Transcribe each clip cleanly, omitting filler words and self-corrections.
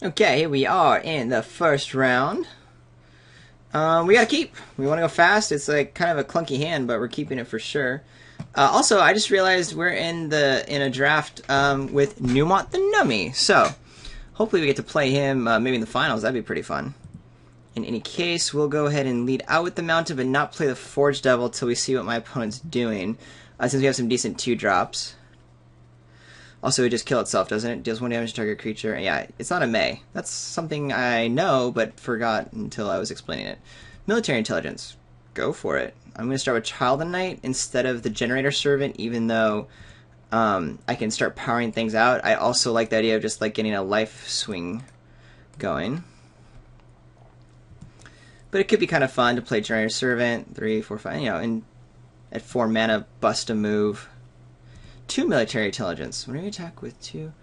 Okay, here we are in the first round. We gotta keep. We want to go fast. It's like kind of a clunky hand, but we're keeping it for sure. Also, I just realized we're in a draft with Numont the Nummy, so hopefully we get to play him maybe in the finals. That'd be pretty fun. In any case, we'll go ahead and lead out with the Mountain, but not play the Forge Devil till we see what my opponent's doing, since we have some decent 2-drops. Also, it just kills itself, doesn't it? Deals 1 damage to target creature. Yeah, it's not a May. That's something I know, but forgot until I was explaining it. Military Intelligence. Go for it. I'm going to start with Child of Night instead of the Generator Servant, even though I can start powering things out. I also like the idea of just like getting a life swing going. But it could be kind of fun to play Generator Servant, 3, 4, 5, and at 4 mana, bust a move. 2 military intelligence. When you attack with 2.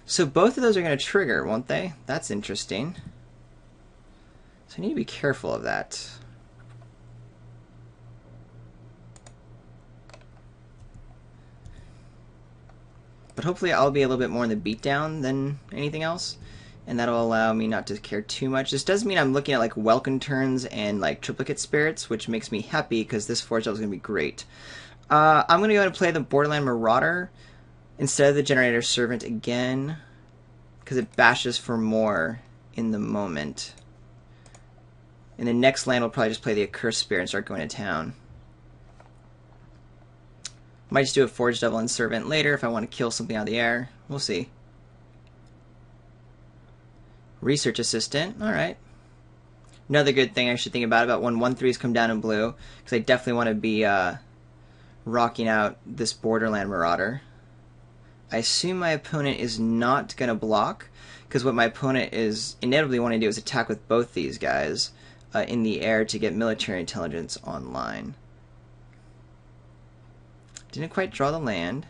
So both of those are going to trigger, won't they? That's interesting. So I need to be careful of that. But hopefully I'll be a little bit more in the beatdown than anything else. And that'll allow me not to care too much. This does mean I'm looking at like Welcome Turns and like Triplicate Spirits, which makes me happy because this Forge Devil is going to be great. I'm going to go ahead and play the Borderland Marauder instead of the Generator Servant again, because it bashes for more in the moment. And the next land will probably just play the Accursed Spirit and start going to town. Might just do a Forge Devil and Servant later if I want to kill something out of the air. We'll see. Research Assistant. Alright. Another good thing I should think about when 1/3s come down in blue, because I definitely want to be rocking out this Borderland Marauder. I assume my opponent is not going to block, because what my opponent is inevitably wanting to do is attack with both these guys in the air to get military intelligence online. Didn't quite draw the land.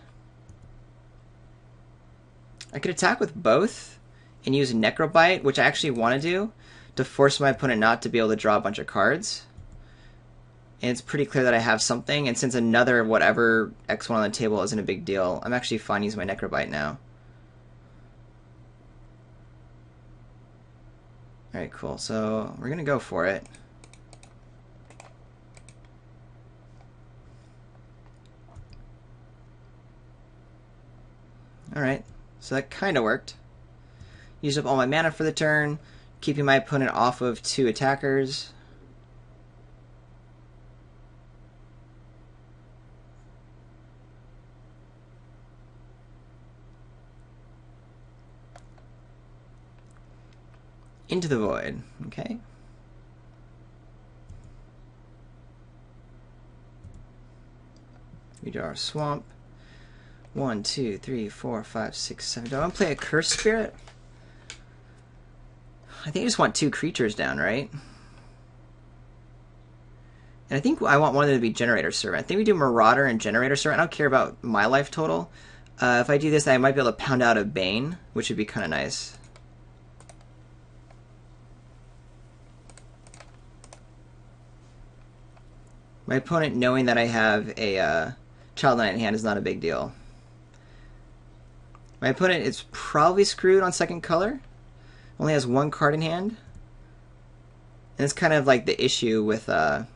I could attack with both and use Necrobite, which I actually want to do, to force my opponent not to be able to draw a bunch of cards. And it's pretty clear that I have something, and since another whatever X1 on the table isn't a big deal, I'm actually fine using my Necrobite now. Alright, cool. So we're going to go for it. Alright, so that kind of worked. Used up all my mana for the turn, keeping my opponent off of 2 attackers. Into the Void. Okay. We draw our Swamp. 1, 2, 3, 4, 5, 6, 7. Do I want to play a Cursed Spirit? I think I just want 2 creatures down, right? And I think I want one of them to be Generator Servant. I think we do Marauder and Generator Servant. I don't care about my life total. If I do this, I might be able to pound out a Bane, which would be kind of nice. My opponent knowing that I have a Child Knight in hand is not a big deal. My opponent is probably screwed on second color. Only has 1 card in hand. And it's kind of like the issue with... I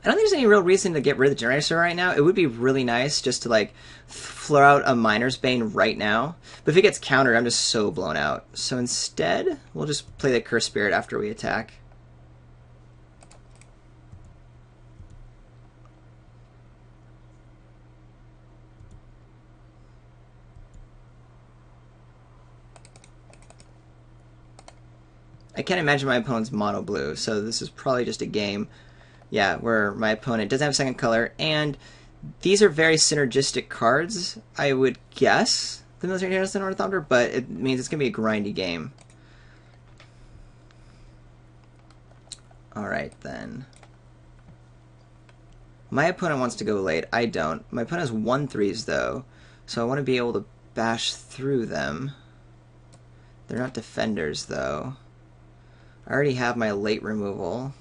don't think there's any real reason to get rid of the Generator Servant right now. It would be really nice just to like throw out a Miner's Bane right now. But if it gets countered, I'm just so blown out. So instead, we'll just play the Cursed Spirit after we attack. I can't imagine my opponent's mono blue, so this is probably just a game, yeah, where my opponent doesn't have second color, and these are very synergistic cards, I would guess, the Military Intelligence and Ornithopter, but it means it's going to be a grindy game. Alright, then. My opponent wants to go late. I don't. My opponent has 1/3s, though, so I want to be able to bash through them. They're not defenders, though. I already have my late removal.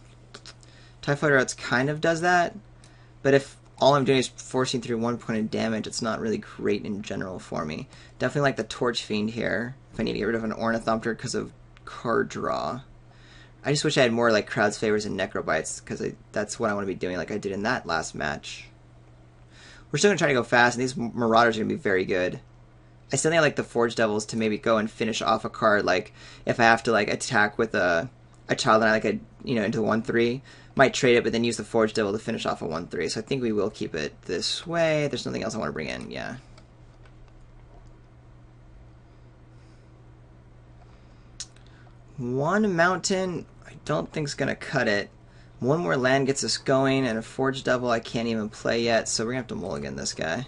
TIE Fighter Arts kind of does that, but if all I'm doing is forcing through 1 point of damage. It's not really great in general for me. Definitely like the Torch Fiend here, if I need to get rid of an Ornithopter because of card draw. I just wish I had more like Crowd's Favors and Necrobites, because that's what I want to be doing like I did in that last match. We're still going to try to go fast, and these Marauders are going to be very good. I still think I like the Forge Devils to maybe go and finish off a card, like if I have to like attack with a Child Knight, like into the 1/3, might trade it, but then use the Forge Devil to finish off a 1/3. So I think we will keep it this way. There's nothing else I want to bring in, yeah. One mountain, I don't think is going to cut it. One more land gets us going, and a Forge Devil I can't even play yet, so we're going to have to mulligan this guy.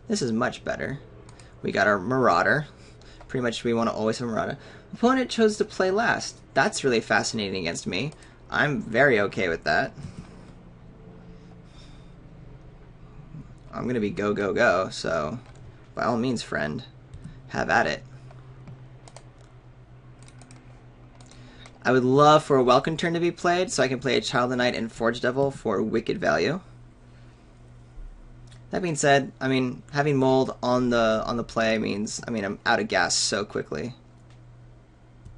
This is much better. We got our Marauder. Pretty much we want to always have a Marauder. Opponent chose to play last. That's really fascinating against me. I'm very okay with that. I'm going to be go, go, go, so by all means, friend, have at it. I would love for a Welcome turn to be played, so I can play a Child of Night and Forge Devil for wicked value. That being said, I mean, having Mold on the play means, I mean, I'm out of gas so quickly.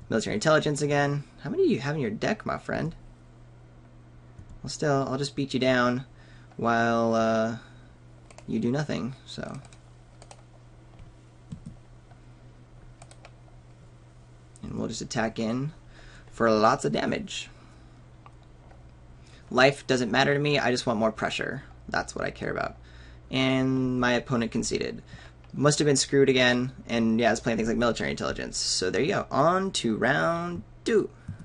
Military Intelligence again. How many do you have in your deck, my friend? Well, still, I'll just beat you down while you do nothing, so. And we'll just attack in for lots of damage. Life doesn't matter to me, I just want more pressure. That's what I care about. And my opponent conceded. Must have been screwed again, and yeah, I was playing things like Military Intelligence. So there you go. On to round 2.